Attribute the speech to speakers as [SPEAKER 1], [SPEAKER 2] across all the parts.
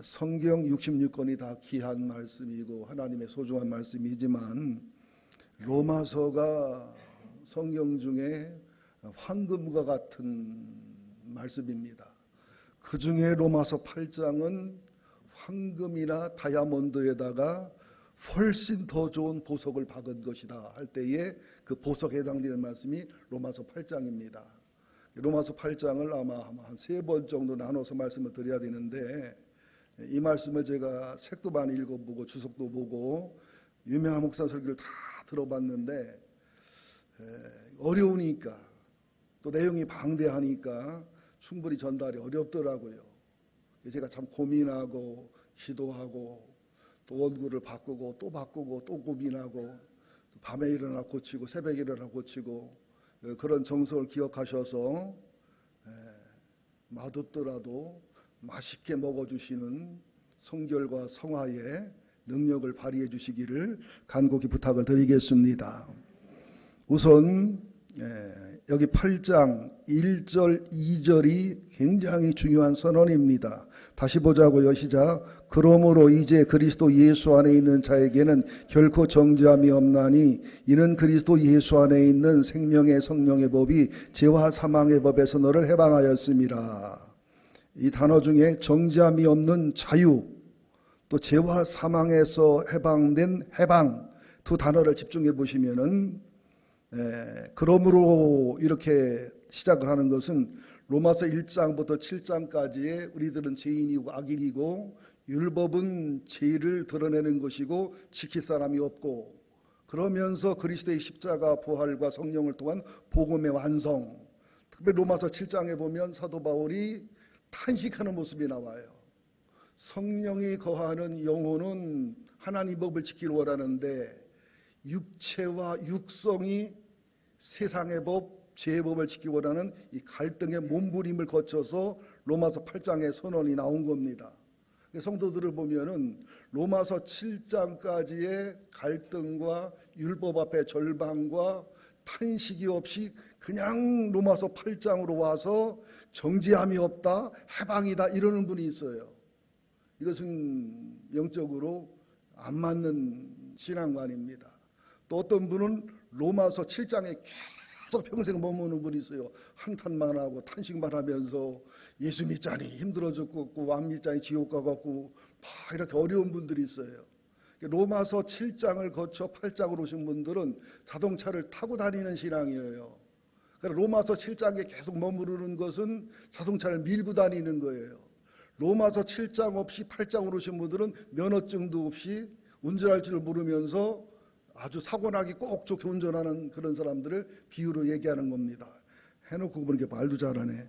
[SPEAKER 1] 성경 66권이 다 귀한 말씀이고 하나님의 소중한 말씀이지만 로마서가 성경 중에 황금과 같은 말씀입니다. 그 중에 로마서 8장은 황금이나 다이아몬드에다가 훨씬 더 좋은 보석을 박은 것이다 할 때에 그 보석에 해당되는 말씀이 로마서 8장입니다. 로마서 8장을 아마 한 3번 정도 나눠서 말씀을 드려야 되는데 이 말씀을 제가 책도 많이 읽어보고 주석도 보고 유명한 목사 설교를 다 들어봤는데 어려우니까 또 내용이 방대하니까 충분히 전달이 어렵더라고요. 제가 참 고민하고 기도하고 또 원고를 바꾸고 또 고민하고 밤에 일어나 고치고 새벽에 일어나 고치고 그런 정성을 기억하셔서 맛없더라도 맛있게 먹어주시는 성결과 성화의 능력을 발휘해 주시기를 간곡히 부탁을 드리겠습니다. 우선 여기 8장 1절 2절이 굉장히 중요한 선언입니다. 다시 보자고요. 시작. 그러므로 이제 그리스도 예수 안에 있는 자에게는 결코 정죄함이 없나니 이는 그리스도 예수 안에 있는 생명의 성령의 법이 죄와 사망의 법에서 너를 해방하였음이라. 이 단어 중에 정죄함이 없는 자유, 또 죄와 사망에서 해방된 해방 두 단어를 집중해 보시면은 그러므로 이렇게 시작을 하는 것은 로마서 1장부터 7장까지의 우리들은 죄인이고 악인이고 율법은 죄를 드러내는 것이고 지킬 사람이 없고 그러면서 그리스도의 십자가 부활과 성령을 통한 복음의 완성, 특별히 로마서 7장에 보면 사도 바울이 탄식하는 모습이 나와요. 성령이 거하는 영혼은 하나님 법을 지키기를 원하는데 육체와 육성이 세상의 법, 죄의 법을 지키기 원하는 이 갈등의 몸부림을 거쳐서 로마서 8장의 선언이 나온 겁니다. 성도들을 보면은 로마서 7장까지의 갈등과 율법 앞에 절망과 탄식이 없이 그냥 로마서 8장으로 와서 정죄함이 없다, 해방이다 이러는 분이 있어요. 이것은 영적으로 안 맞는 신앙관입니다. 또 어떤 분은 로마서 7장에 계속 평생 머무는 분이 있어요. 한탄만 하고 탄식만 하면서 예수 믿자니 힘들어 죽겠고 안 믿자니 지옥 가겠고 막 이렇게 어려운 분들이 있어요. 로마서 7장을 거쳐 8장으로 오신 분들은 자동차를 타고 다니는 신앙이에요. 그러니까 로마서 7장에 계속 머무르는 것은 자동차를 밀고 다니는 거예요. 로마서 7장 없이 8장으로 오신 분들은 면허증도 없이 운전할 줄 모르면서 아주 사고나기 꼭 좋게 운전하는 그런 사람들을 비유로 얘기하는 겁니다. 해놓고 보니까 말도 잘하네.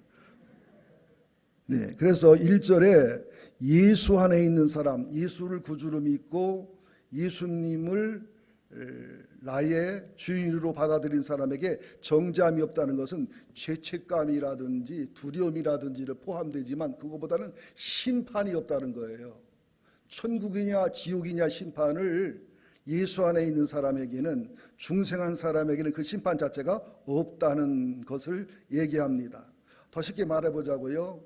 [SPEAKER 1] 네, 그래서 1절에 예수 안에 있는 사람, 예수를 구주로 믿고 예수님을 나의 주인으로 받아들인 사람에게 정죄함이 없다는 것은 죄책감이라든지 두려움이라든지를 포함되지만 그것보다는 심판이 없다는 거예요. 천국이냐 지옥이냐 심판을 예수 안에 있는 사람에게는, 중생한 사람에게는 그 심판 자체가 없다는 것을 얘기합니다. 더 쉽게 말해보자고요.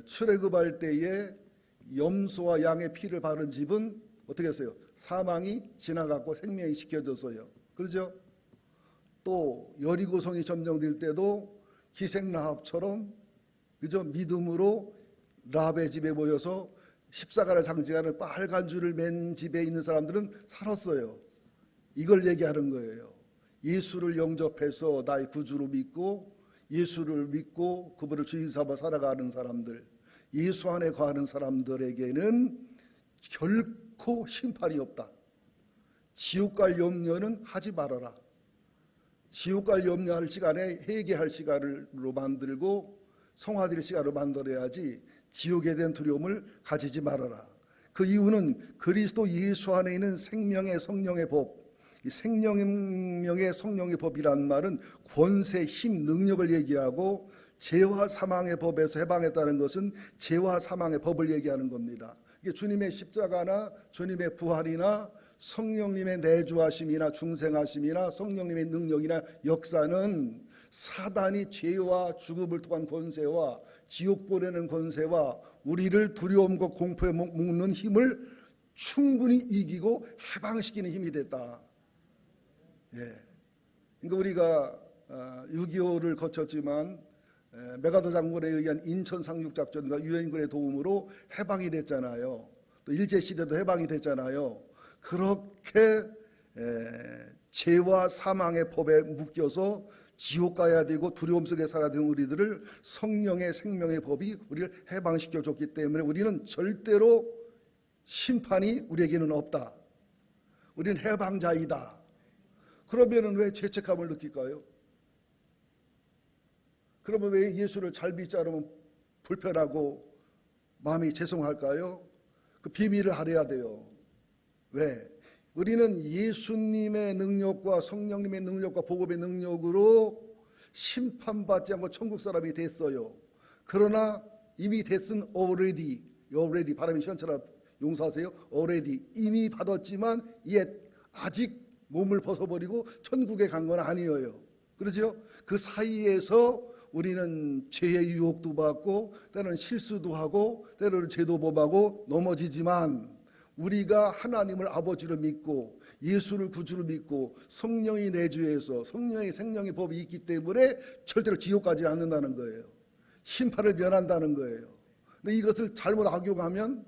[SPEAKER 1] 출애굽할 때에 염소와 양의 피를 바른 집은 어떻게 했어요? 사망이 지나갔고 생명이 지켜졌어요. 그렇죠? 또 여리고성이 점령될 때도 기생라합처럼 그죠? 믿음으로 라합의 집에 모여서 십자가를 상징하는 빨간 줄을 맨 집에 있는 사람들은 살았어요. 이걸 얘기하는 거예요. 예수를 영접해서 나의 구주로 믿고 예수를 믿고 그분을 주인 삼아 살아가는 사람들, 예수 안에 거하는 사람들에게는 결코 심판이 없다. 지옥 갈 염려는 하지 말아라. 지옥 갈 염려할 시간에 회개할 시간으로 만들고 성화될 시간으로 만들어야지 지옥에 대한 두려움을 가지지 말아라. 그 이유는 그리스도 예수 안에 있는 생명의 성령의 법, 이 생명의 성령의 법이란 말은 권세, 힘, 능력을 얘기하고 죄와 사망의 법에서 해방했다는 것은 죄와 사망의 법을 얘기하는 겁니다. 이게 주님의 십자가나 주님의 부활이나 성령님의 내주하심이나 중생하심이나 성령님의 능력이나 역사는 사단이 죄와 죽음을 통한 권세와 지옥 보내는 권세와 우리를 두려움과 공포에 묶는 힘을 충분히 이기고 해방시키는 힘이 됐다. 그러니까 우리가 6.25를 거쳤지만 메가더 장군에 의한 인천 상륙작전과 유엔군의 도움으로 해방이 됐잖아요. 또 일제시대도 해방이 됐잖아요. 그렇게 죄와 사망의 법에 묶여서 지옥 가야 되고 두려움 속에 살아야 되는 우리들을 성령의 생명의 법이 우리를 해방시켜 줬기 때문에 우리는 절대로 심판이 우리에게는 없다. 우리는 해방자이다. 그러면은 왜 죄책감을 느낄까요? 그러면 왜 예수를 잘 믿지 않으면 불편하고 마음이 죄송할까요? 그 비밀을 알아야 돼요. 왜? 우리는 예수님의 능력과 성령님의 능력과 복음의 능력으로 심판받지 않고 천국 사람이 됐어요. 그러나 이미 됐은 already 바람이 시원처럼 용서하세요. already 이미 받았지만 아직 몸을 벗어버리고 천국에 간 건 아니에요. 그렇죠? 그 사이에서 우리는 죄의 유혹도 받고 때로는 실수도 하고 때로는 죄도 범하고 넘어지지만 우리가 하나님을 아버지로 믿고 예수를 구주로 믿고 성령이 내주에서 성령의 생명의 법이 있기 때문에 절대로 지옥 가지 않는다는 거예요. 심판을 면한다는 거예요. 근데 이것을 잘못 악용하면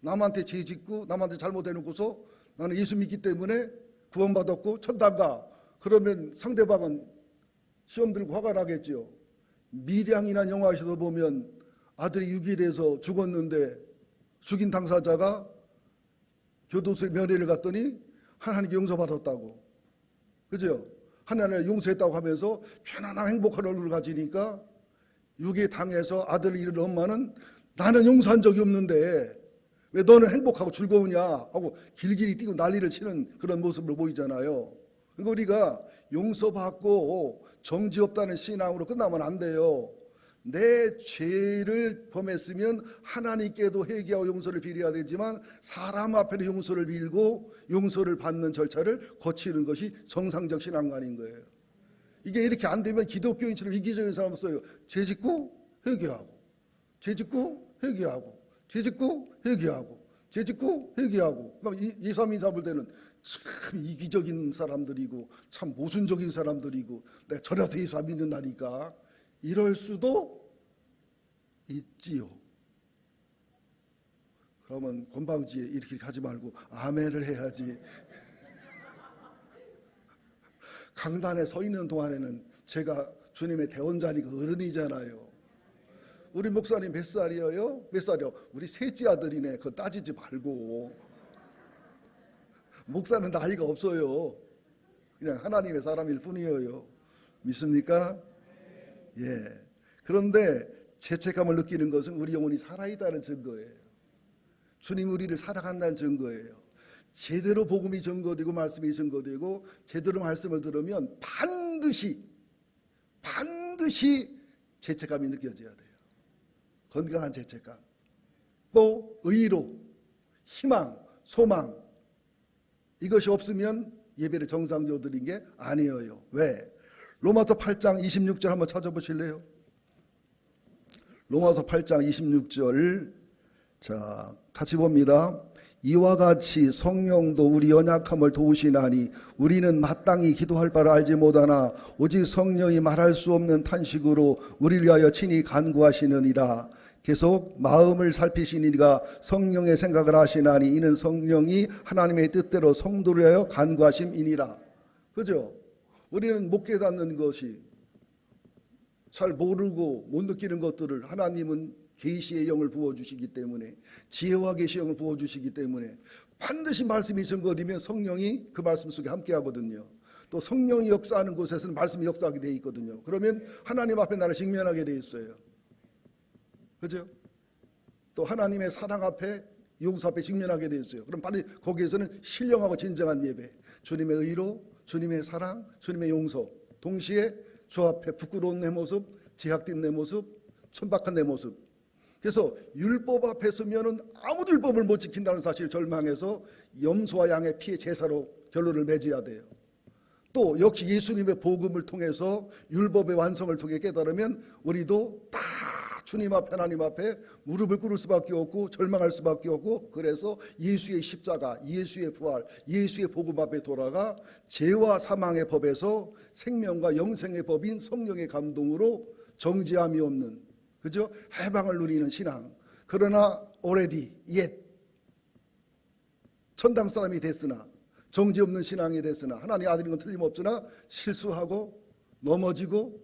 [SPEAKER 1] 남한테 죄 짓고 남한테 잘못해놓고서 나는 예수 믿기 때문에 구원받았고 천당 가. 그러면 상대방은 시험 들고 화가 나겠죠. 밀양이나 영화에서도 보면 아들이 유기돼서 죽었는데 죽인 당사자가 교도소에 면회를 갔더니 하나님께 용서받았다고. 그죠? 하나님을 용서했다고 하면서 편안한 행복한 얼굴을 가지니까 유기에 당해서 아들을 잃은 엄마는 나는 용서한 적이 없는데 왜 너는 행복하고 즐거우냐 하고 길길이 뛰고 난리를 치는 그런 모습을 보이잖아요. 그러니까 우리가 용서받고 정지 없다는 신앙으로 끝나면 안 돼요. 내 죄를 범했으면 하나님께도 회개하고 용서를 빌어야 되지만 사람 앞에는 용서를 빌고 용서를 받는 절차를 거치는 것이 정상적 신앙관인 거예요. 이게 이렇게 안 되면 기독교인처럼 이기적인 사람 없어요. 죄 짓고 회개하고 죄 짓고 회개하고 죄 짓고 회개하고 죄 짓고 회개하고. 그럼 2, 3, 2, 3볼 때는 참 이기적인 사람들이고 참 모순적인 사람들이고 내가 저라도 예수 안 믿는다니까 이럴 수도 있지요. 그러면 건방지게 이렇게 하지 말고 아멘을 해야지. 강단에 서 있는 동안에는 제가 주님의 대원자니까 어른이잖아요. 우리 목사님 몇 살이에요? 몇 살이요? 우리 셋째 아들이네. 그거 따지지 말고. 목사는 나이가 없어요. 그냥 하나님의 사람일 뿐이에요. 믿습니까? 예. 그런데 죄책감을 느끼는 것은 우리 영혼이 살아있다는 증거예요. 주님 우리를 사랑한다는 증거예요. 제대로 복음이 증거되고 말씀이 증거되고 제대로 말씀을 들으면 반드시 죄책감이 느껴져야 돼요. 건강한 죄책감. 또 의로, 희망, 소망. 이것이 없으면 예배를 정상적으로 드린 게 아니에요. 왜? 로마서 8장 26절 한번 찾아보실래요? 로마서 8장 26절 자 같이 봅니다. 이와 같이 성령도 우리 연약함을 도우시나니 우리는 마땅히 기도할 바를 알지 못하나 오직 성령이 말할 수 없는 탄식으로 우리를 위하여 친히 간구하시느니라. 계속 마음을 살피시니가 성령의 생각을 하시나니 이는 성령이 하나님의 뜻대로 성도를 위하여 간구하심이니라. 그죠? 우리는 못 깨닫는 것이 잘 모르고 못 느끼는 것들을 하나님은 계시의 영을 부어주시기 때문에 지혜와 계시의 영을 부어주시기 때문에 반드시 말씀이 증거되면 성령이 그 말씀 속에 함께 하거든요. 또 성령이 역사하는 곳에서는 말씀이 역사하게 되어 있거든요. 그러면 하나님 앞에 나를 직면하게 되어 있어요. 그죠? 또 하나님의 사랑 앞에 용서 앞에 직면하게 되어 있어요. 그럼 빨리 거기에서는 신령하고 진정한 예배, 주님의 의로, 주님의 사랑, 주님의 용서, 동시에 주 앞에 부끄러운 내 모습, 제약된 내 모습, 천박한 내 모습. 그래서 율법 앞에 서면은 아무도 율법을 못 지킨다는 사실을 절망해서 염소와 양의 피의 제사로 결론을 맺어야 돼요. 또 역시 예수님의 복음을 통해서 율법의 완성을 통해 깨달으면 우리도 다 주님 앞에 하나님 앞에 무릎을 꿇을 수밖에 없고 절망할 수밖에 없고, 그래서 예수의 십자가, 예수의 부활, 예수의 복음 앞에 돌아가 죄와 사망의 법에서 생명과 영생의 법인 성령의 감동으로 정죄함이 없는, 그죠? 해방을 누리는 신앙. 그러나 already, 옛 천당 사람이 됐으나, 정죄 없는 신앙이 됐으나, 하나님 아들인 건 틀림없으나 실수하고 넘어지고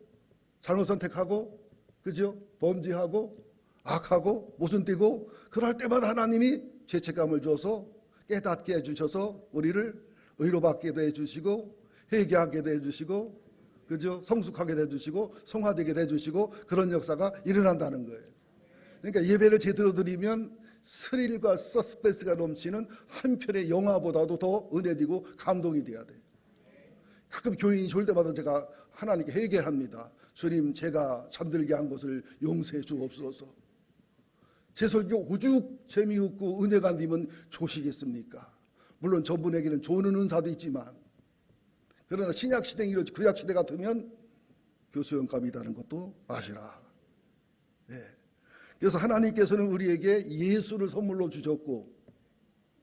[SPEAKER 1] 잘못 선택하고, 그죠? 범죄하고 악하고 모순 띄고, 그럴 때마다 하나님이 죄책감을 줘서 깨닫게 해주셔서 우리를 의로 받게도 해주시고 회개하게도 해주시고, 그죠? 성숙하게 해주시고 성화되게 해주시고, 그런 역사가 일어난다는 거예요. 그러니까 예배를 제대로 드리면 스릴과 서스펜스가 넘치는 한 편의 영화보다도 더 은혜되고 감동이 돼야 돼요. 가끔 교인이 좋을 때마다 제가 하나님께 회개합니다. 주님, 제가 잠들게 한 것을 용서해 주옵소서. 제 설교 오죽 재미있고 은혜가 안 되면 좋으시겠습니까? 물론 저분에게는 좋은 은사도 있지만, 그러나 신약시대 이렇지 구약시대 같으면 교수영감이라는 것도 아시라. 네. 그래서 하나님께서는 우리에게 예수를 선물로 주셨고,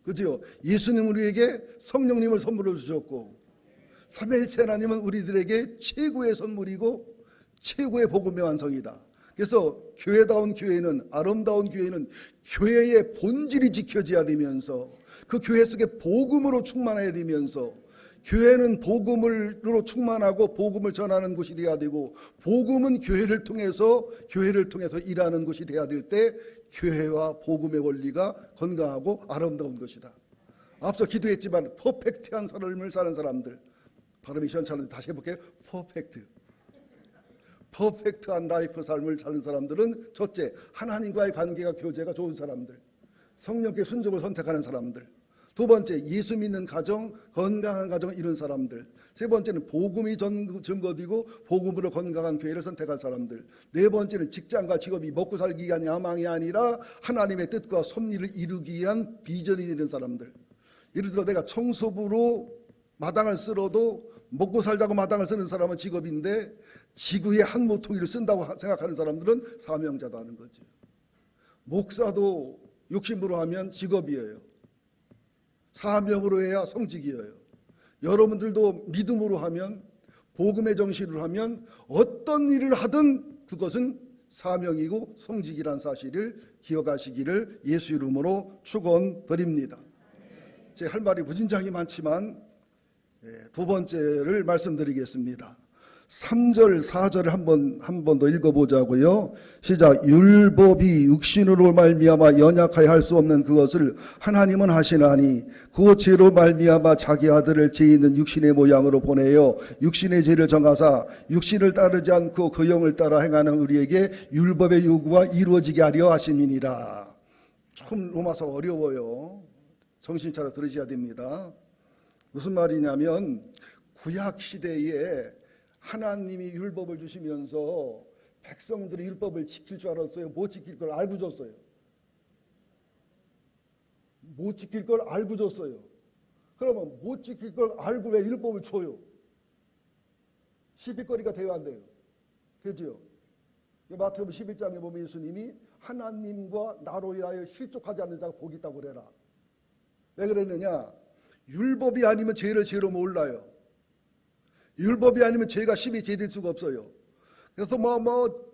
[SPEAKER 1] 그죠? 예수님 우리에게 성령님을 선물로 주셨고, 삼위일체 하나님은 우리들에게 최고의 선물이고 최고의 복음의 완성이다. 그래서 교회다운 교회는, 아름다운 교회는 교회의 본질이 지켜져야 되면서, 그 교회 속에 복음으로 충만해야 되면서, 교회는 복음으로 충만하고 복음을 전하는 곳이 돼야 되고, 복음은 교회를 통해서 일하는 곳이 돼야 될 때 교회와 복음의 원리가 건강하고 아름다운 것이다. 앞서 기도했지만 퍼펙트한 삶을 사는 사람들, 발음이 시원찮은데 다시 해볼게요. 퍼펙트한 라이프 삶을 사는 사람들은 첫째, 하나님과의 관계가 교제가 좋은 사람들, 성령께 순종을 선택하는 사람들. 두 번째, 예수 믿는 가정, 건강한 가정을 이룬 사람들. 세 번째는 복음이 증거되고 복음으로 건강한 교회를 선택한 사람들. 네 번째는 직장과 직업이 먹고 살기 위한 야망이 아니라 하나님의 뜻과 섭리를 이루기 위한 비전이 되는 사람들. 예를 들어 내가 청소부로 마당을 쓸어도 먹고 살자고 마당을 쓰는 사람은 직업인데, 지구의 한 모퉁이를 쓴다고 생각하는 사람들은 사명자다 하는 거죠. 목사도 욕심으로 하면 직업이에요. 사명으로 해야 성직이에요. 여러분들도 믿음으로 하면, 복음의 정신으로 하면 어떤 일을 하든 그것은 사명이고 성직이란 사실을 기억하시기를 예수 이름으로 축원드립니다. 제 할 말이 무진장이 많지만 두 번째를 말씀드리겠습니다. 3절, 4절을 한 번 더 읽어보자고요. 시작. 율법이 육신으로 말미암아 연약하여 할 수 없는 그것을 하나님은 하시나니 그 죄로 말미암아 자기 아들을 죄 있는 육신의 모양으로 보내어 육신의 죄를 정하사 육신을 따르지 않고 그 영을 따라 행하는 우리에게 율법의 요구가 이루어지게 하려 하심이니라. 좀 로마서 어려워요. 정신 차려 들으셔야 됩니다. 무슨 말이냐면, 구약 시대에 하나님이 율법을 주시면서 백성들이 율법을 지킬 줄 알았어요? 못 지킬 걸 알고 줬어요? 못 지킬 걸 알고 줬어요. 그러면 못 지킬 걸 알고 왜 율법을 줘요? 시비거리가 돼야 안 돼요. 그죠? 마태복음 11장에 보면 예수님이 하나님과 나로 인하여 실족하지 않는 자가 복이 있다고 그래라. 왜 그랬느냐? 율법이 아니면 죄를 죄로 몰라요. 율법이 아니면 죄가 심히 죄될 수가 없어요. 그래서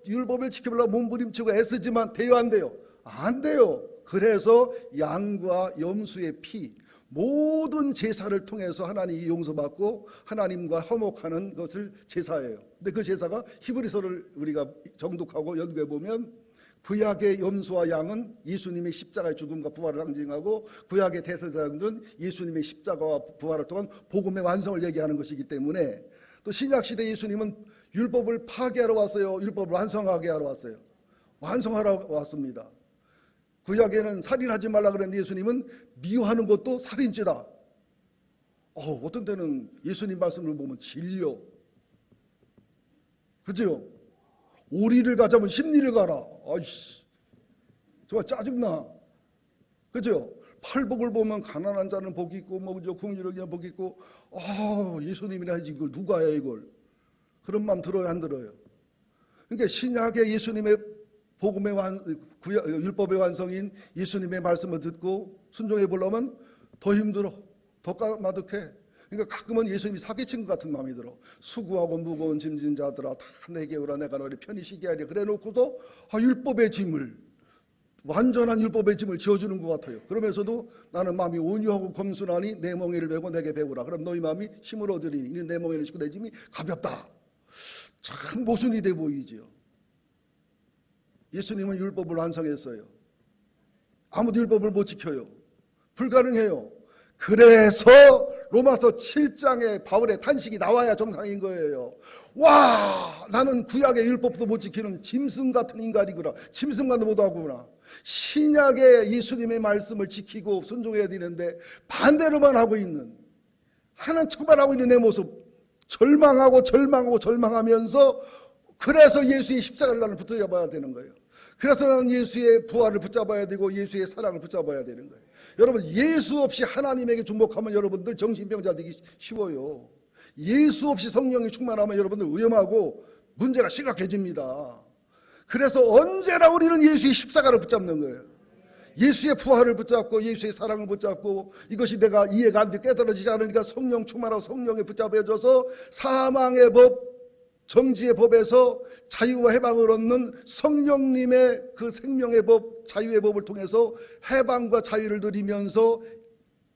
[SPEAKER 1] 율법을 지켜보려고 몸부림치고 애쓰지만 돼요, 안 돼요? 안 돼요. 그래서 양과 염소의 피, 모든 제사를 통해서 하나님이 용서받고 하나님과 화목하는 것을 제사예요. 근데 그 제사가 히브리서를 우리가 정독하고 연구해 보면, 구약의 염소와 양은 예수님의 십자가의 죽음과 부활을 상징하고, 구약의 대제사장들은 예수님의 십자가와 부활을 통한 복음의 완성을 얘기하는 것이기 때문에, 또 신약시대 예수님은 율법을 파괴하러 왔어요? 율법을 완성하게 하러 왔어요? 완성하러 왔습니다. 구약에는 살인하지 말라 그랬는데 예수님은 미워하는 것도 살인죄다. 어떤 때는 예수님 말씀을 보면 질려. 그죠? 오리를 가자면 십리를 가라. 아이씨, 정말 짜증나. 그죠? 팔복을 보면 가난한 자는 복이 있고 뭐저 궁리를 그냥 복이 있고 예수님이나 하지 이걸 누가 해 이걸. 그런 마음 들어요 안 들어요? 그러니까 신약의 예수님의 복음의 율법의 완성인 예수님의 말씀을 듣고 순종해 보려면 더 힘들어. 더 까마득해. 그러니까 가끔은 예수님이 사기친 것 같은 마음이 들어. 수고하고 무거운 짐진 자들아 다 내게 오라 내가 너를 편히 쉬게 하리. 그래 놓고도 율법의 짐을 완전한 율법의 짐을 지어주는 것 같아요. 그러면서도 나는 마음이 온유하고 겸손하니 내 멍에를 메고 내게 배우라. 그럼 너희 마음이 힘을 얻으리니 내 멍에를 싣고 내 짐이 가볍다. 참 모순이 돼 보이지요. 예수님은 율법을 완성했어요. 아무도 율법을 못 지켜요. 불가능해요. 그래서 로마서 7장에 바울의 탄식이 나와야 정상인 거예요. 와, 나는 구약의 율법도 못 지키는 짐승 같은 인간이구나. 짐승만도 못하구나. 신약의 예수님의 말씀을 지키고 순종해야 되는데 반대로만 하고 있는, 하는 척만 하고 있는 내 모습, 절망하면서 그래서 예수의 십자가를 나는 붙잡아야 되는 거예요. 그래서 나는 예수의 부활을 붙잡아야 되고 예수의 사랑을 붙잡아야 되는 거예요. 여러분, 예수 없이 하나님에게 중복하면 여러분들 정신병자 되기 쉬워요. 예수 없이 성령이 충만하면 여러분들 위험하고 문제가 심각해집니다. 그래서 언제나 우리는 예수의 십자가를 붙잡는 거예요. 예수의 부활을 붙잡고 예수의 사랑을 붙잡고, 이것이 내가 이해가 안 돼 깨달아지지 않으니까 성령 충만하고 성령에 붙잡혀져서 사망의 법, 정지의 법에서 자유와 해방을 얻는 성령님의 그 생명의 법, 자유의 법을 통해서 해방과 자유를 누리면서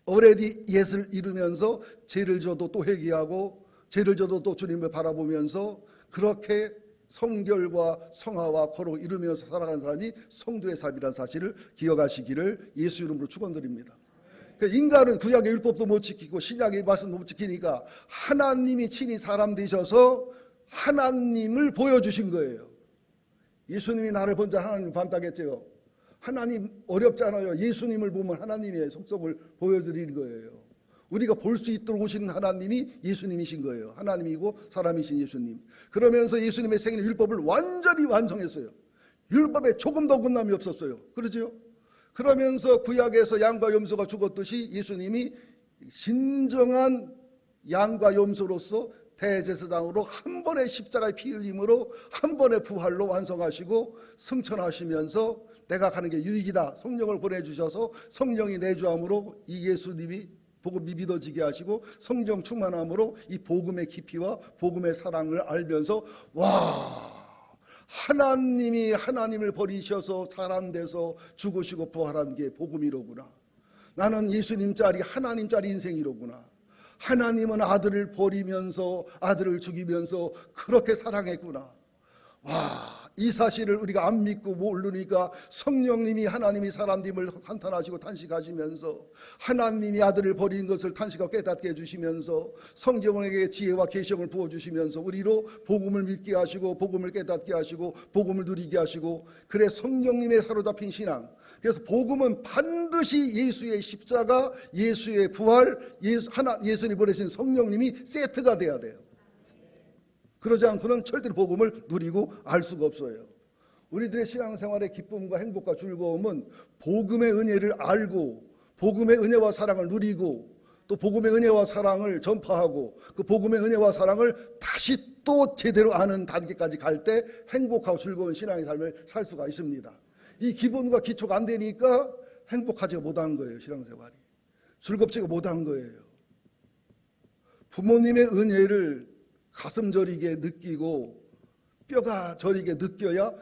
[SPEAKER 1] already 옛을 이루면서 죄를 져도 또 회개하고 죄를 져도 또 주님을 바라보면서 그렇게 성결과 성화와 거룩을 이루면서 살아가는 사람이 성도의 삶이라는 사실을 기억하시기를 예수 이름으로 축원드립니다. 그러니까 인간은 구약의 율법도 못 지키고 신약의 말씀도 못 지키니까 하나님이 친히 사람 되셔서 하나님을 보여주신 거예요. 예수님이 나를 본자 하나님을 반다겠죠. 하나님 어렵잖아요. 예수님을 보면 하나님의 속성을 보여드리는 거예요. 우리가 볼 수 있도록 오시는 하나님이 예수님이신 거예요. 하나님이고 사람이신 예수님. 그러면서 예수님의 생일 율법을 완전히 완성했어요. 율법에 조금 더 어긋남이 없었어요. 그렇죠? 그러면서 구약에서 양과 염소가 죽었듯이 예수님이 진정한 양과 염소로서 대제사장으로 한 번의 십자가의 피 흘림으로 한 번의 부활로 완성하시고 승천하시면서 내가 가는 게 유익이다. 성령을 보내주셔서 성령이 내주함으로 이 예수님이 복음이 믿어지게 하시고 성령 충만함으로 이 복음의 깊이와 복음의 사랑을 알면서 하나님이 하나님을 버리셔서 사람 돼서 죽으시고 부활한 게 복음이로구나. 나는 예수님짜리 하나님짜리 인생이로구나. 하나님은 아들을 버리면서 아들을 죽이면서 그렇게 사랑했구나. 이 사실을 우리가 안 믿고 모르니까 성령님이 하나님이 사람됨을 한탄하시고 탄식하시면서 하나님이 아들을 버린 것을 탄식하고 깨닫게 해주시면서 성경에게 지혜와 계시를 부어주시면서 우리로 복음을 믿게 하시고 복음을 깨닫게 하시고 복음을 누리게 하시고, 그래 성령님의 사로잡힌 신앙. 그래서 복음은 반드시 예수의 십자가, 예수의 부활, 예수님 보내신 성령님이 세트가 돼야 돼요. 그러지 않고는 절대로 복음을 누리고 알 수가 없어요. 우리들의 신앙생활의 기쁨과 행복과 즐거움은 복음의 은혜를 알고 복음의 은혜와 사랑을 누리고 또 복음의 은혜와 사랑을 전파하고 그 복음의 은혜와 사랑을 다시 또 제대로 아는 단계까지 갈 때 행복하고 즐거운 신앙의 삶을 살 수가 있습니다. 이 기본과 기초가 안 되니까 행복하지가 못한 거예요. 신앙생활이 즐겁지가 못한 거예요. 부모님의 은혜를 가슴 저리게 느끼고 뼈가 저리게 느껴야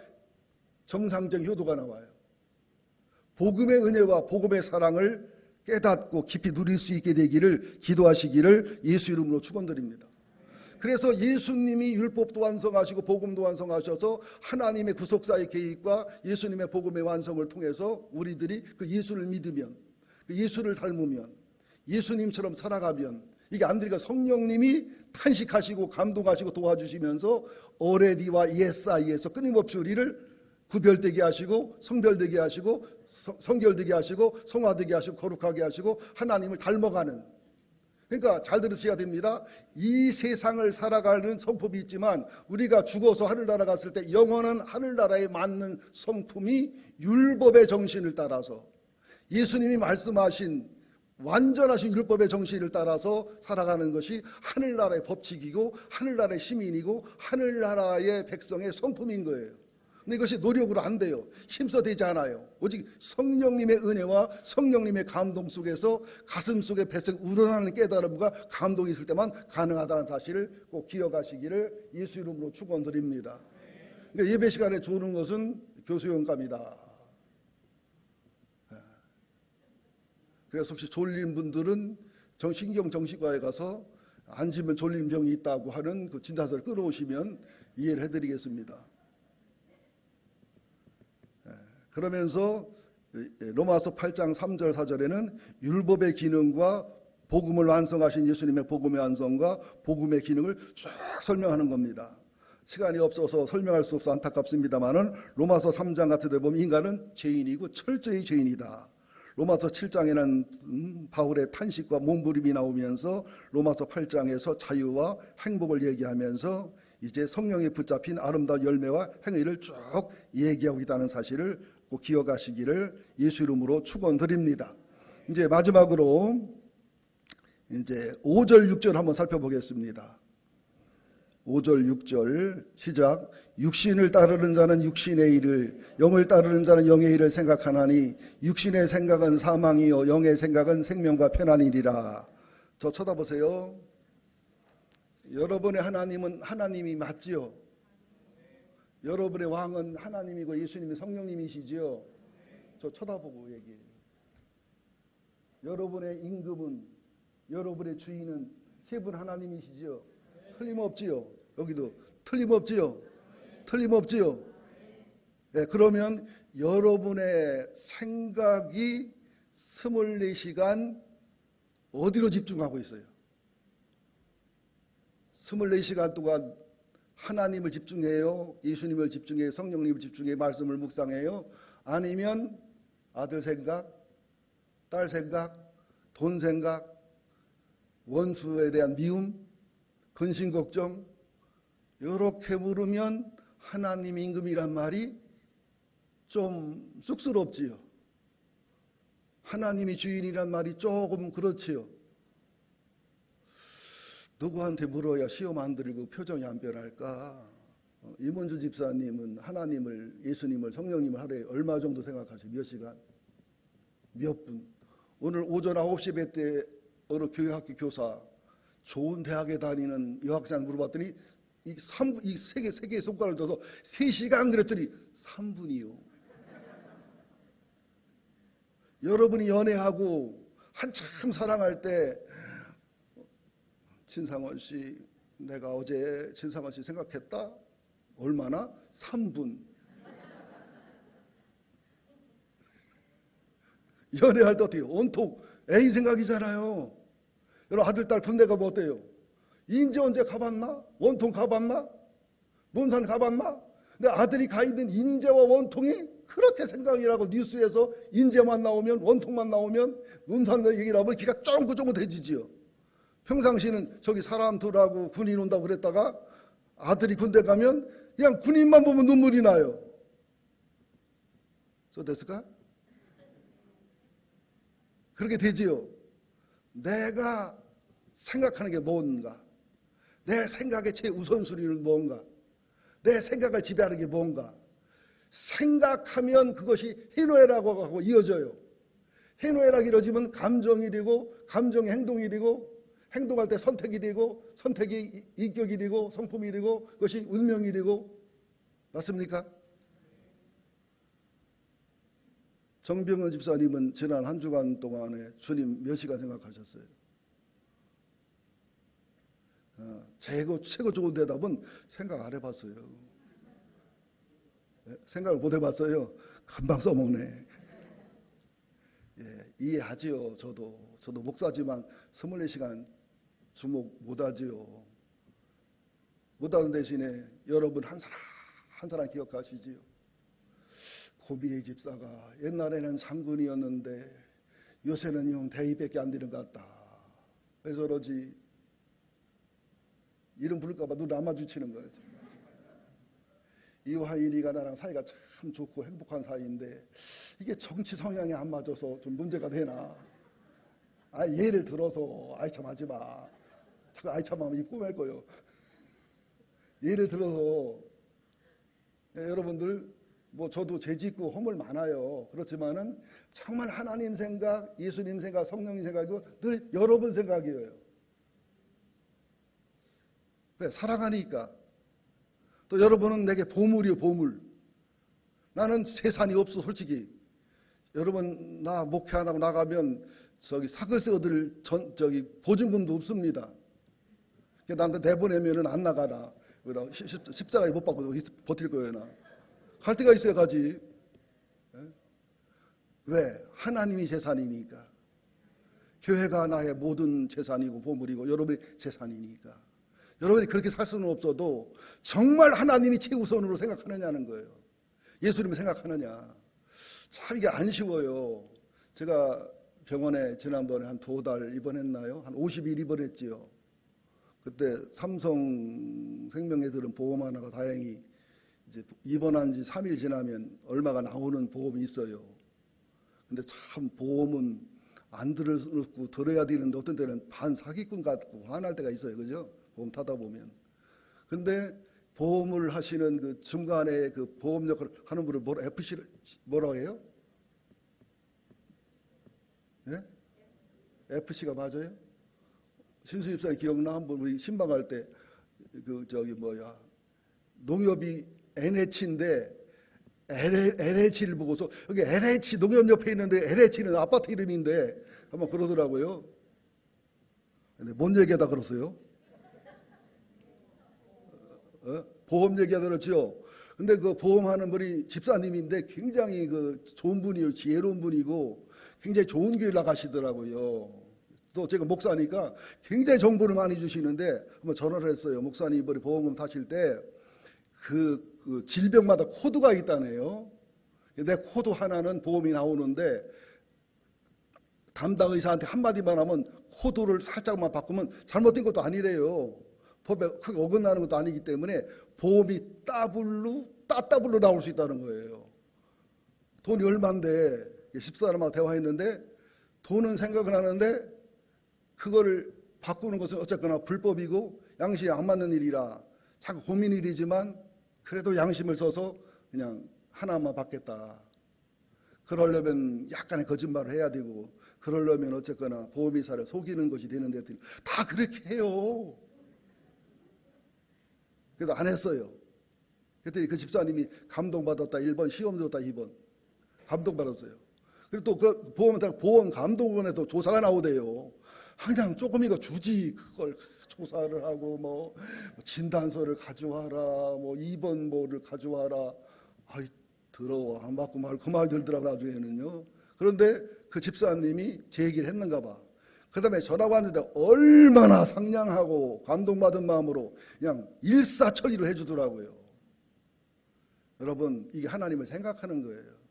[SPEAKER 1] 정상적인 효도가 나와요. 복음의 은혜와 복음의 사랑을 깨닫고 깊이 누릴 수 있게 되기를 기도하시기를 예수 이름으로 축원드립니다. 그래서 예수님이 율법도 완성하시고 복음도 완성하셔서 하나님의 구속사의 계획과 예수님의 복음의 완성을 통해서 우리들이 그 예수를 믿으면, 그 예수를 닮으면, 예수님처럼 살아가면, 이게 안 되니까 성령님이 탄식하시고 감동하시고 도와주시면서 already와 yes 사이에서 끊임없이 우리를 구별되게 하시고 성별되게 하시고 성결되게 하시고 성화되게 하시고 거룩하게 하시고 하나님을 닮아가는, 그러니까 잘 들으셔야 됩니다. 이 세상을 살아가는 성품이 있지만 우리가 죽어서 하늘나라 갔을 때 영원한 하늘나라에 맞는 성품이 율법의 정신을 따라서 예수님이 말씀하신 완전하신 율법의 정신을 따라서 살아가는 것이 하늘나라의 법칙이고 하늘나라의 시민이고 하늘나라의 백성의 성품인 거예요. 근데 이것이 노력으로 안 돼요. 힘써 되지 않아요. 오직 성령님의 은혜와 성령님의 감동 속에서 가슴 속에 배석 우러나는 깨달음과 감동이 있을 때만 가능하다는 사실을 꼭 기억하시기를 예수 이름으로 축원드립니다. 그러니까 예배 시간에 좋은 것은 교수 영감이다. 그래서 혹시 졸린 분들은 신경정신과에 가서 앉으면 졸린 병이 있다고 하는 그 진단서를 끌어오시면 이해를 해드리겠습니다. 그러면서 로마서 8장 3절 4절에는 율법의 기능과 복음을 완성하신 예수님의 복음의 완성과 복음의 기능을 쭉 설명하는 겁니다. 시간이 없어서 설명할 수 없어 안타깝습니다만은 로마서 3장 같은 데 보면 인간은 죄인이고 철저히 죄인이다. 로마서 7장에는 바울의 탄식과 몸부림이 나오면서 로마서 8장에서 자유와 행복을 얘기하면서 이제 성령에 붙잡힌 아름다운 열매와 행위를 쭉 얘기하고 있다는 사실을 꼭 기억하시기를 예수 이름으로 축원드립니다. 이제 마지막으로 이제 5절 6절 한번 살펴보겠습니다. 5절 6절 시작. 육신을 따르는 자는 육신의 일을, 영을 따르는 자는 영의 일을 생각하나니 육신의 생각은 사망이요 영의 생각은 생명과 편안이니라. 저 쳐다보세요. 여러분의 하나님은 하나님이 맞지요? 여러분의 왕은 하나님이고 예수님이 성령님이시지요? 저 쳐다보고 얘기해요. 여러분의 임금은, 여러분의 주인은 세 분 하나님이시지요? 틀림없지요? 여기도 틀림없지요? 틀림없지요? 네, 그러면 여러분의 생각이 24시간 어디로 집중하고 있어요? 24시간 동안 하나님을 집중해요? 예수님을 집중해요? 성령님을 집중해요? 말씀을 묵상해요? 아니면 아들 생각, 딸 생각, 돈 생각, 원수에 대한 미움, 근심 걱정? 이렇게 물으면 하나님 임금이란 말이 좀 쑥스럽지요. 하나님이 주인이란 말이 조금 그렇지요. 누구한테 물어야 시험 안 들고 표정이 안 변할까? 이문주 집사님은 하나님을, 예수님을, 성령님을 하루에 얼마 정도 생각하세요? 몇 시간? 몇 분? 오늘 오전 9시 배 때 어느 교회학교 교사 좋은 대학에 다니는 여학생 물어봤더니 이 세 개의 손가락을 들어서 3시간 그랬더니 3분이요. 여러분이 연애하고 한참 사랑할 때 진상원 씨, 내가 어제 진상원 씨 생각했다? 얼마나? 3분. 연애할 때 어떻게 온통 애인 생각이잖아요. 여러분 아들, 딸 군대 가면 어때요? 인제 언제 가봤나? 원통 가봤나? 논산 가봤나? 근데 아들이 가 있는 인제와 원통이 그렇게 생각이라고 뉴스에서 인제만 나오면, 원통만 나오면, 논산 얘기를 하면 기가 쫑긋쫑긋 해지지요. 평상시는 저기 사람 둘하고 군인 온다고 그랬다가 아들이 군대 가면 그냥 군인만 보면 눈물이 나요. 저 됐을까? 그렇게 되지요. 내가 생각하는 게 뭔가, 내 생각의 최우선순위는 뭔가, 내 생각을 지배하는 게 뭔가. 생각하면 그것이 희노애락하고 하고 이어져요. 희노애락이 이루어지면 감정이 되고, 감정이 행동이 되고, 행동할 때 선택이 되고, 선택이 인격이 되고, 성품이 되고, 그것이 운명이 되고. 맞습니까? 정병헌 집사님은 지난 한 주간 동안에 주님 몇 시간 생각하셨어요? 최고 좋은 대답은 생각 안 해봤어요. 생각을 못 해봤어요. 금방 써먹네. 예, 이해하지요. 저도 목사지만 24시간 주목 못하지요. 못하는 대신에 여러분 한 사람 기억하시지요. 고비의 집사가 옛날에는 장군이었는데 요새는 형 대위밖에 안 되는 것 같다. 왜 저러지? 이름 부를까 봐 눈 안 마주치는 거예요. 이화인이가 나랑 사이가 참 좋고 행복한 사이인데 이게 정치 성향이 안 맞아서 좀 문제가 되나? 예를 들어서 아이 참 하지 마. 자꾸 아이 참 하면 입 꼬맬 거요. 예를 들어서 여러분들 뭐 저도 죄 짓고 허물 많아요. 그렇지만은 정말 하나님 생각, 예수님 생각, 성령님 생각이고 늘 여러분 생각이에요. 왜? 사랑하니까. 또 여러분은 내게 보물이요, 보물. 나는 재산이 없어, 솔직히. 여러분, 나 목회 안 하고 나가면 사글세 얻을 보증금도 없습니다. 나한테 내보내면은 안 나가나. 십자가에 못 박고 버틸 거예요, 나. 갈 데가 있어야 가지. 왜? 하나님이 재산이니까. 교회가 나의 모든 재산이고 보물이고 여러분의 재산이니까. 여러분이 그렇게 살 수는 없어도 정말 하나님이 최우선으로 생각하느냐는 거예요. 예수님을 생각하느냐. 참 이게 안 쉬워요. 제가 병원에 지난번에 한 2달 입원했나요? 한 50일 입원했지요. 그때 삼성생명 애들은 보험 하나가 다행히 이제 입원한 지 3일 지나면 얼마가 나오는 보험이 있어요. 근데 참 보험은 안 들었고 들어야 되는데 어떤 때는 반사기꾼 같고 화날 때가 있어요. 그죠? 보험 타다 보면. 근데 보험을 하시는 그 중간에 그 보험 역할을 하는 분을 FC를 뭐라고 해요? 네? FC가 맞아요? 신수 집사님 기억나? 한번 우리 신방할 때 농협이 NH인데 LH를 보고서 여기 LH 농협 옆에 있는데 LH는 아파트 이름인데 한번 그러더라고요. 근데 뭔 얘기하다 그러세요? 보험 얘기하다 그렇죠. 근데 그 보험하는 분이 집사님인데 굉장히 그 좋은 분이요, 지혜로운 분이고 굉장히 좋은 교회 나가시더라고요. 또 제가 목사니까 굉장히 정보를 많이 주시는데 한번 전화를 했어요. 목사님 이번에 보험금 타실 때 그 질병마다 코드가 있다네요. 내 코드 하나는 보험이 나오는데 담당 의사한테 한마디만 하면 코드를 살짝만 바꾸면 잘못된 것도 아니래요. 법에 크게 어긋나는 것도 아니기 때문에 보험이 따블로 나올 수 있다는 거예요. 돈이 얼만데 14사람하고 대화했는데 돈은 생각은 하는데 그거를 바꾸는 것은 어쨌거나 불법이고 양심이 안 맞는 일이라 자꾸 고민이 되지만 그래도 양심을 써서 그냥 하나만 받겠다. 그러려면 약간의 거짓말을 해야 되고 그러려면 어쨌거나 보험회사를 속이는 것이 되는데 다 그렇게 해요. 그래서 안 했어요. 그랬더니 그 집사님이 감동받았다 1번, 시험 들었다 2번. 감동받았어요. 그리고 또 그 보험 감독원에도 조사가 나오대요. 그냥 조금이가 주지 그걸 조사를 하고 뭐 진단서를 가져와라 뭐 2번 뭐를 가져와라. 아이 더러워 안 받고 말 그 말 들더라고 나중에는요. 그런데 그 집사님이 제 얘기를 했는가 봐. 그 다음에 전화가 왔는데 얼마나 상냥하고 감동받은 마음으로 그냥 일사천리로 해주더라고요. 여러분 이게 하나님을 생각하는 거예요.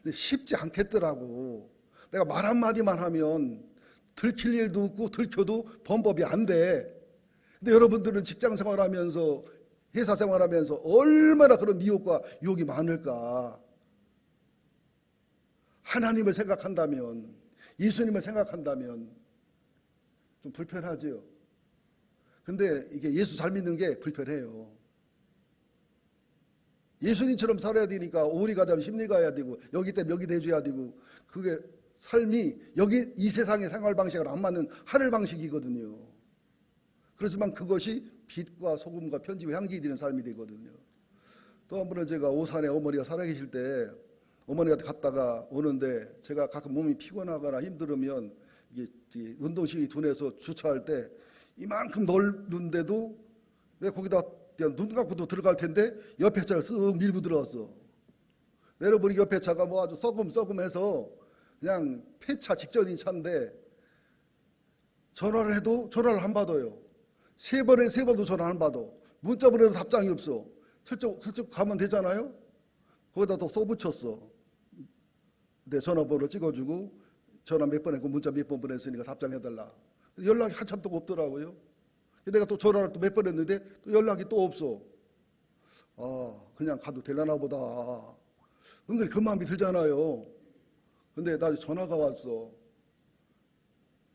[SPEAKER 1] 근데 쉽지 않겠더라고. 내가 말 한마디만 하면 들킬 일도 없고 들켜도 범법이 안 돼. 근데 여러분들은 직장 생활하면서 회사 생활하면서 얼마나 그런 미혹과 유혹이 많을까. 하나님을 생각한다면 예수님을 생각한다면 좀 불편하지요. 근데 이게 예수 잘 믿는 게 불편해요. 예수님처럼 살아야 되니까 오리 가자면 심리 가야 되고 여기 때문에 여기 대줘야 되고 그게 삶이 여기 이 세상의 생활 방식을 안 맞는 하늘 방식이거든요. 그렇지만 그것이 빛과 소금과 편지와 향기 되는 삶이 되거든요. 또 한 번은 제가 오산에 어머니가 살아계실 때 어머니한테 갔다가 오는데 제가 가끔 몸이 피곤하거나 힘들으면 이게 운동신경이 둔해서 주차할 때 이만큼 넓은데도 왜 거기다 그냥 눈 감고도 들어갈 텐데 옆에 차를 쓱 밀고 들어왔어. 내려보니 옆에 차가 뭐 아주 썩음해서 그냥 폐차 직전인 차인데 전화를 해도 전화를 안 받아요. 세 번도 전화 안 받아. 문자 보내도 답장이 없어. 슬쩍 가면 되잖아요. 거기다 또 써붙였어. 내 전화번호 찍어주고 전화 몇 번 했고 문자 몇 번 보냈으니까 답장해달라. 연락이 한참 또 없더라고요. 내가 또 전화를 또 몇 번 했는데 또 연락이 또 없어. 그냥 가도 되려나 보다. 은근히 그 마음이 들잖아요. 근데 나 전화가 왔어.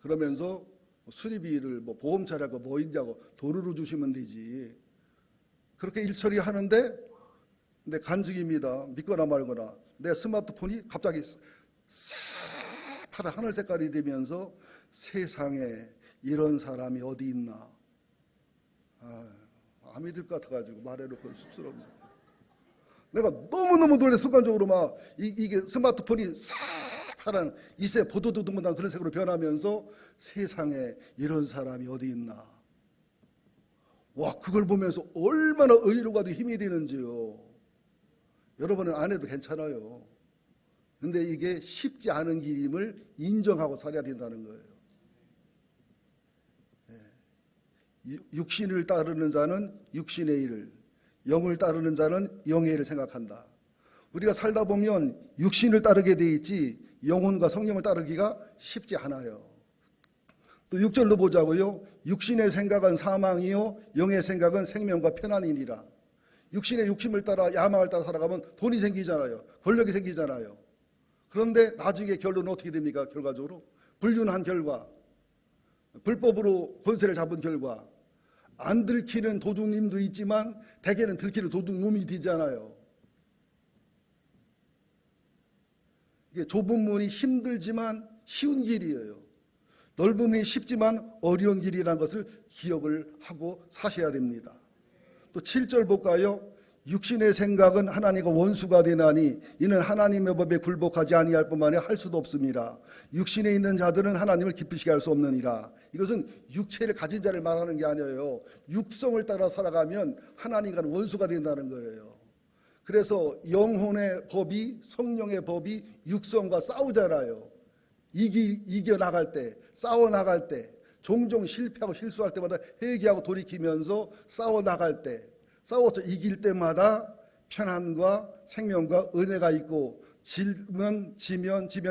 [SPEAKER 1] 그러면서 수리비를 뭐 보험차라고 뭐 있냐고 도루로 주시면 되지. 그렇게 일처리 하는데, 근데 간증입니다. 믿거나 말거나. 내 스마트폰이 갑자기 새파란 하늘 색깔이 되면서 세상에 이런 사람이 어디 있나. 안 믿을 것 같아가지고 말해놓고 쑥스럽네. 내가 너무너무 놀래. 순간적으로 막 이게 스마트폰이 새파란 이새 보도드둥한 그런 색으로 변하면서 세상에 이런 사람이 어디 있나. 와, 그걸 보면서 얼마나 의로가도 힘이 되는지요. 여러분은 안 해도 괜찮아요. 근데 이게 쉽지 않은 길임을 인정하고 살아야 된다는 거예요. 육신을 따르는 자는 육신의 일을, 영을 따르는 자는 영의 일을 생각한다. 우리가 살다 보면 육신을 따르게 돼 있지 영혼과 성령을 따르기가 쉽지 않아요. 또 6절로 보자고요. 육신의 생각은 사망이요 영의 생각은 생명과 편안이니라. 육신의 욕심을 따라 야망을 따라 살아가면 돈이 생기잖아요. 권력이 생기잖아요. 그런데 나중에 결론은 어떻게 됩니까? 결과적으로 불륜한 결과, 불법으로 권세를 잡은 결과, 안 들키는 도둑님도 있지만 대개는 들키는 도둑놈이 되잖아요. 이게 좁은 문이 힘들지만 쉬운 길이에요. 넓은 문이 쉽지만 어려운 길이라는 것을 기억을 하고 사셔야 됩니다. 또 7절 볼까요? 육신의 생각은 하나님과 원수가 되나니 이는 하나님의 법에 굴복하지 아니할 뿐만 아니라 할 수도 없습니다. 육신에 있는 자들은 하나님을 기쁘시게 할 수 없느니라. 이것은 육체를 가진 자를 말하는 게 아니에요. 육성을 따라 살아가면 하나님과 원수가 된다는 거예요. 그래서 영혼의 법이, 성령의 법이 육성과 싸우잖아요. 이겨나갈 때, 싸워나갈 때, 종종 실패하고 실수할 때마다 회개하고 돌이키면서 싸워나갈 때, 싸워서 이길 때마다 편안과 생명과 은혜가 있고, 지면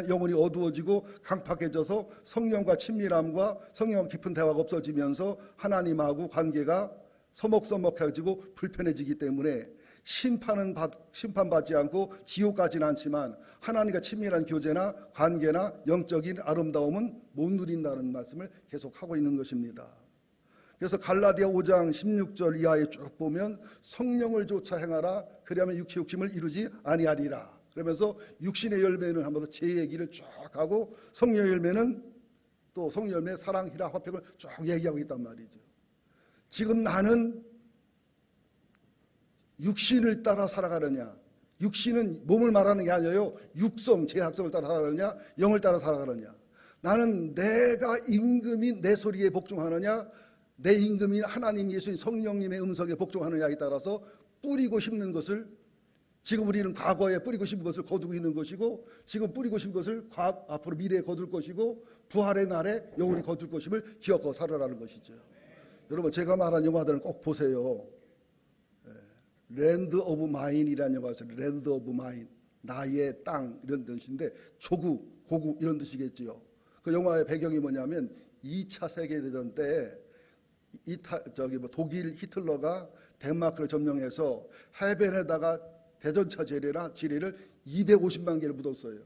[SPEAKER 1] 영혼이 어두워지고 강팍해져서 성령과 친밀함과 성령 깊은 대화가 없어지면서 하나님하고 관계가 서먹서먹해지고 불편해지기 때문에 심판받지 않고 지옥 가진 않지만 하나님과 친밀한 교제나 관계나 영적인 아름다움은 못 누린다는 말씀을 계속하고 있는 것입니다. 그래서 갈라디아 5장 16절 이하에 쭉 보면 성령을 쫓아 행하라 그리하면 육체 욕심을 이루지 아니하리라. 그러면서 육신의 열매는 한 번 더 제 얘기를 쭉 하고 성령의 열매는 또 성령 열매 사랑, 희락, 화평을 쭉 얘기하고 있단 말이죠. 지금 나는 육신을 따라 살아가느냐, 육신은 몸을 말하는 게 아니에요. 육성, 제약성을 따라 살아가느냐, 영을 따라 살아가느냐. 나는 내가 임금인 내 소리에 복종하느냐, 내 임금인 하나님 예수님 성령님의 음성에 복종하느냐에 따라서 뿌리고 심는 것을, 지금 우리는 과거에 뿌리고 심은 것을 거두고 있는 것이고, 지금 뿌리고 심은 것을 앞으로 미래에 거둘 것이고, 부활의 날에 영원히 거둘 것임을 기억하고 살아라는 것이죠. 여러분, 제가 말한 영화들은 꼭 보세요. 랜드 오브 마인이라는 영화가 있어요. 랜드 오브 마인, 나의 땅 이런 뜻인데 조국, 고국 이런 뜻이겠죠. 그 영화의 배경이 뭐냐면 2차 세계대전 때 독일 히틀러가 덴마크를 점령해서 해변에다가 대전차 지뢰를 250만 개를 묻었어요.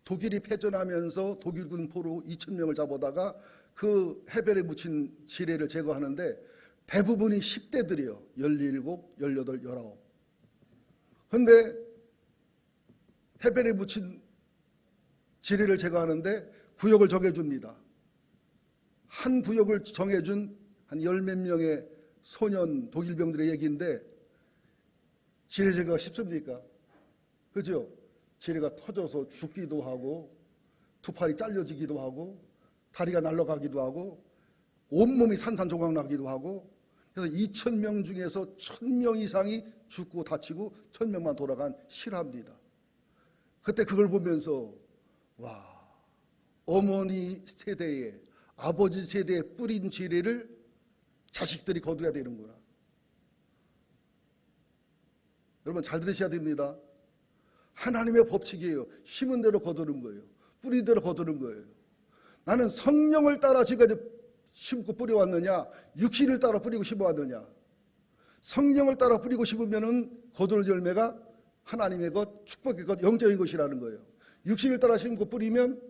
[SPEAKER 1] 독일이 패전하면서 독일군 포로 2,000명을 잡아다가 그 해변에 묻힌 지뢰를 제거하는데 대부분이 10대들이에요. 17, 18, 19. 그런데 해변에 묻힌 지뢰를 제거하는데 구역을 정해줍니다. 한 구역을 정해준 한 10몇 명의 소년 독일병들의 얘기인데 지뢰 제거가 쉽습니까? 그죠? 지뢰가 터져서 죽기도 하고 두 팔이 잘려지기도 하고 다리가 날아가기도 하고 온몸이 산산조각 나기도 하고, 그래서 2,000명 중에서 1,000명 이상이 죽고 다치고 1,000명만 돌아간 실화입니다. 그때 그걸 보면서 와, 어머니 세대에, 아버지 세대에 뿌린 지뢰를 자식들이 거둬야 되는구나. 여러분 잘 들으셔야 됩니다. 하나님의 법칙이에요. 심은 대로 거두는 거예요. 뿌린 대로 거두는 거예요. 나는 성령을 따라 지금까지 심고 뿌려왔느냐, 육신을 따라 뿌리고 심어왔느냐. 성령을 따라 뿌리고 싶으면은 거두는 열매가 하나님의 것, 축복의 것, 영적인 것이라는 거예요. 육신을 따라 심고 뿌리면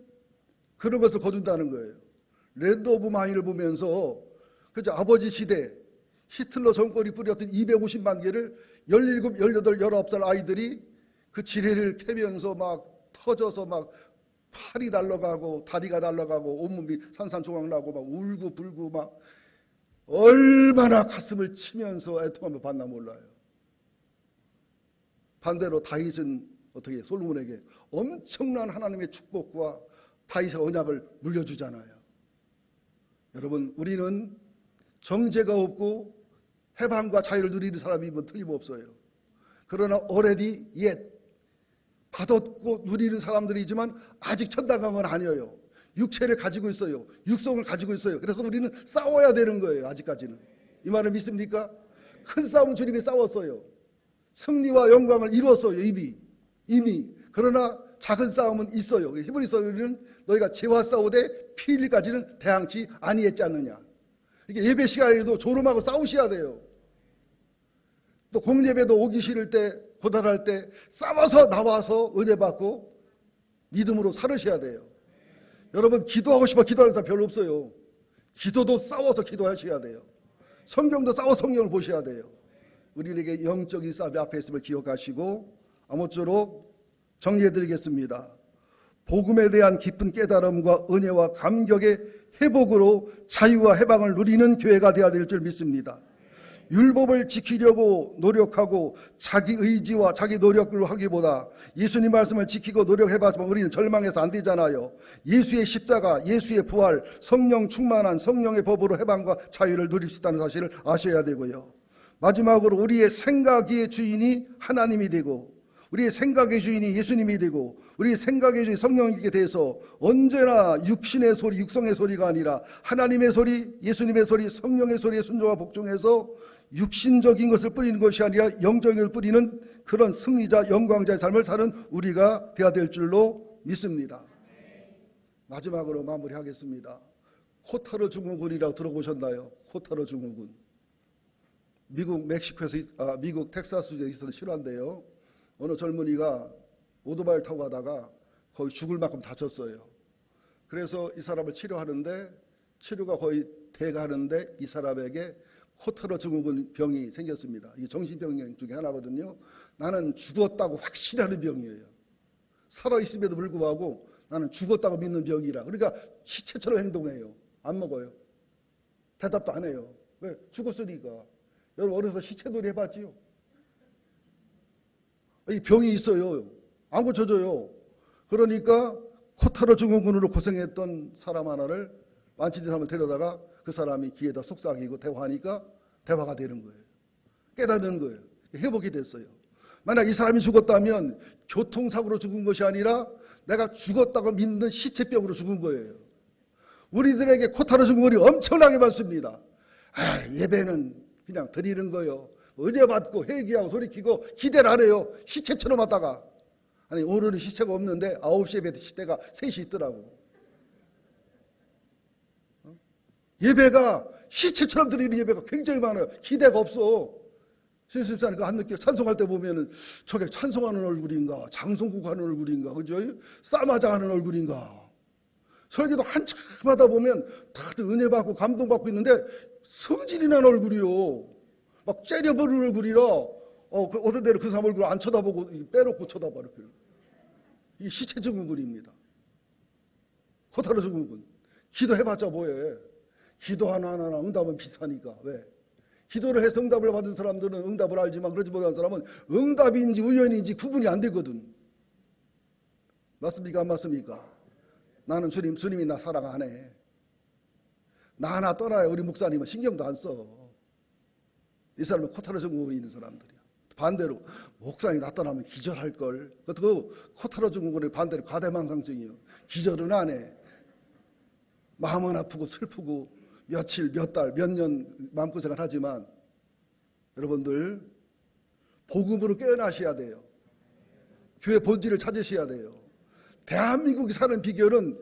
[SPEAKER 1] 그런 것을 거둔다는 거예요. 랜드 오브 마인을 보면서 그죠? 아버지 시대 히틀러 정권이 뿌렸던 250만 개를 17, 18, 19살 아이들이 그 지뢰를 캐면서 막 터져서 막 팔이 날아가고 다리가 날아가고 온몸이 산산조각 나고 막 울고 불고 막 얼마나 가슴을 치면서 애통하며 봤나 몰라요. 반대로 다윗은 어떻게 솔로몬에게 엄청난 하나님의 축복과 다윗의 언약을 물려주잖아요. 여러분, 우리는 정죄가 없고 해방과 자유를 누리는 사람이면 틀림없어요. 그러나 already yet 받았고 누리는 사람들이지만 아직 천당한 건 아니에요. 육체를 가지고 있어요. 육성을 가지고 있어요. 그래서 우리는 싸워야 되는 거예요. 아직까지는. 이 말을 믿습니까? 큰 싸움은 주님이 싸웠어요. 승리와 영광을 이루었어요. 이미. 그러나 작은 싸움은 있어요. 히브리서는 너희가 죄와 싸우되 피 흘리기까지는 대항치 아니했지 않느냐. 이게 예배 시간에도 졸음하고 싸우셔야 돼요. 또 공예배도 오기 싫을 때, 고달할 때 싸워서 나와서 은혜 받고 믿음으로 살으셔야 돼요. 여러분, 기도하고 싶어 기도하는 사람 별로 없어요. 기도도 싸워서 기도하셔야 돼요. 성경도 싸워 성경을 보셔야 돼요. 우리에게 영적인 싸움이 앞에 있음을 기억하시고 아무쪼록 정리해드리겠습니다. 복음에 대한 깊은 깨달음과 은혜와 감격의 회복으로 자유와 해방을 누리는 교회가 되어야 될 줄 믿습니다. 율법을 지키려고 노력하고 자기 의지와 자기 노력으로 하기보다 예수님 말씀을 지키고 노력해봤지만 우리는 절망해서 안 되잖아요. 예수의 십자가, 예수의 부활, 성령 충만한 성령의 법으로 해방과 자유를 누릴 수 있다는 사실을 아셔야 되고요. 마지막으로 우리의 생각의 주인이 하나님이 되고 우리의 생각의 주인이 예수님이 되고 우리의 생각의 주인 성령님께 대해서 언제나 육신의 소리, 육성의 소리가 아니라 하나님의 소리, 예수님의 소리, 성령의 소리에 순종과 복종해서 육신적인 것을 뿌리는 것이 아니라 영적인 것을 뿌리는 그런 승리자, 영광자의 삶을 사는 우리가 되어야 될 줄로 믿습니다. 마지막으로 마무리하겠습니다. 코타르 증후군이라고 들어보셨나요? 코타르 증후군. 미국 멕시코에서 미국 텍사스주에 있어서 실화인데요. 어느 젊은이가 오토바이를 타고 가다가 거의 죽을 만큼 다쳤어요. 그래서 이 사람을 치료하는데 치료가 거의 돼가는데 이 사람에게 코타르 증후군 병이 생겼습니다. 이게 정신병 중에 하나거든요. 나는 죽었다고 확신하는 병이에요. 살아있음에도 불구하고 나는 죽었다고 믿는 병이라. 그러니까 시체처럼 행동해요. 안 먹어요. 대답도 안 해요. 왜? 죽었으니까. 여러분 어려서 시체놀이 해봤지요? 이 병이 있어요. 안 고쳐져요. 그러니까 코타르 증후군으로 고생했던 사람 하나를 완치된 사람을 데려다가 그 사람이 귀에다 속삭이고 대화하니까 대화가 되는 거예요. 깨닫는 거예요. 회복이 됐어요. 만약 이 사람이 죽었다면 교통사고로 죽은 것이 아니라 내가 죽었다고 믿는 시체병으로 죽은 거예요. 우리들에게 코타르 증후군이 엄청나게 많습니다. 예배는 그냥 드리는 거예요. 은혜 받고 회개하고 소리키고 기대를 안 해요. 시체처럼 왔다가. 아니 오늘은 시체가 없는데 9시 예배 시대가 3시 있더라고. 예배가 시체처럼 드리는 예배가 굉장히 많아요. 기대가 없어. 신수집사님 한 느낌 찬송할 때 보면은 저게 찬송하는 얼굴인가 장송국 하는 얼굴인가 그죠? 싸마자 하는 얼굴인가. 설교도 한참 하다 보면 다들 은혜 받고 감동 받고 있는데 성질이 난 얼굴이요. 막 째려보는 얼굴이라 어떤 데는 그 사람 얼굴 안 쳐다보고 빼놓고 쳐다봐 이렇게. 이 시체 증후군입니다. 코타르 증후군. 기도해봤자 뭐해. 기도 하나하나 응답은 비슷하니까. 왜? 기도를 해서 응답을 받은 사람들은 응답을 알지만 그러지 못한 사람은 응답인지 우연인지 구분이 안 되거든. 맞습니까? 안 맞습니까? 나는 주님이 나 사랑 안 해. 나 하나 떠나야 우리 목사님은 신경도 안 써. 이 사람은 코타르 증후군이 있는 사람들이야. 반대로 목사님이 나타나면 기절할걸. 그것도 코타르 증후군의 반대로 과대망상증이에요. 기절은 안 해. 마음은 아프고 슬프고 며칠, 몇 달, 몇 년 마음고생을 하지만 여러분들 복음으로 깨어나셔야 돼요. 교회 본질을 찾으셔야 돼요. 대한민국이 사는 비결은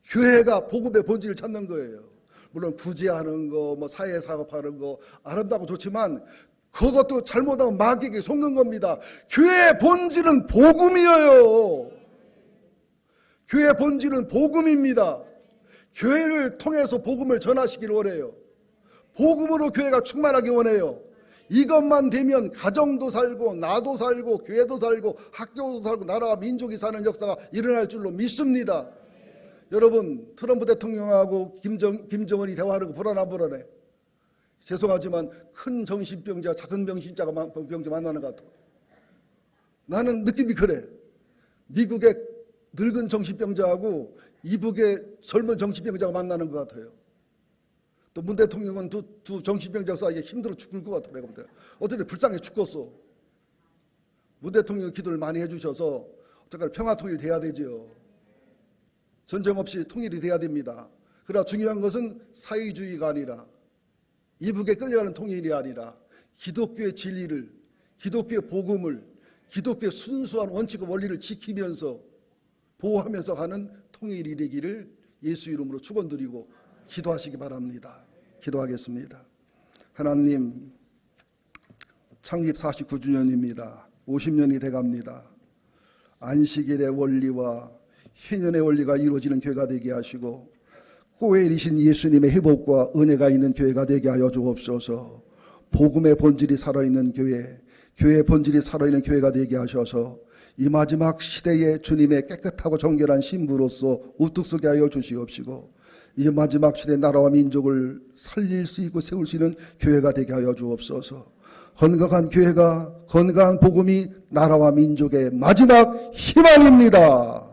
[SPEAKER 1] 교회가 복음의 본질을 찾는 거예요. 물론 구제하는 거, 뭐 사회 사업하는 거 아름답고 좋지만 그것도 잘못하면 마귀에게 속는 겁니다. 교회의 본질은 복음이에요. 교회의 본질은 복음입니다. 교회를 통해서 복음을 전하시길 원해요. 복음으로 교회가 충만하기 원해요. 이것만 되면 가정도 살고 나도 살고 교회도 살고 학교도 살고 나라와 민족이 사는 역사가 일어날 줄로 믿습니다. 여러분, 트럼프 대통령하고 김정은이 대화하는 거 불안해 안 불안해? 죄송하지만 큰 정신병자 작은 병자 만나는 것 같아. 나는 느낌이 그래. 미국의 늙은 정신병자하고 이북의 젊은 정신병자가 만나는 것 같아요. 또 문 대통령은 두 정신병자 사이에 힘들어 죽을 것 같아. 내가 볼 때 어떻게 불쌍해 죽겠어. 문 대통령 기도를 많이 해주셔서 어쨌든 평화 통일이 돼야 되죠. 전쟁 없이 통일이 돼야 됩니다. 그러나 중요한 것은 사회주의가 아니라 이북에 끌려가는 통일이 아니라 기독교의 진리를, 기독교의 복음을, 기독교의 순수한 원칙과 원리를 지키면서 보호하면서 가는 통일이 되기를 예수 이름으로 축원드리고 기도하시기 바랍니다. 기도하겠습니다. 하나님, 창립 49주년입니다. 50년이 돼갑니다. 안식일의 원리와 희년의 원리가 이루어지는 교회가 되게 하시고 꼬웨이신 예수님의 회복과 은혜가 있는 교회가 되게 하여 주옵소서. 복음의 본질이 살아있는 교회, 교회의 본질이 살아있는 교회가 되게 하셔서 이 마지막 시대에 주님의 깨끗하고 정결한 신부로서 우뚝 서게 하여 주시옵시고 이 마지막 시대 나라와 민족을 살릴 수 있고 세울 수 있는 교회가 되게 하여 주옵소서. 건강한 교회가, 건강한 복음이 나라와 민족의 마지막 희망입니다.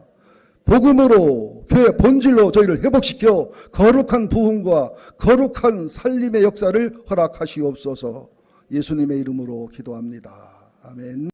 [SPEAKER 1] 복음으로 교회 본질로 저희를 회복시켜 거룩한 부흥과 거룩한 살림의 역사를 허락하시옵소서. 예수님의 이름으로 기도합니다. 아멘.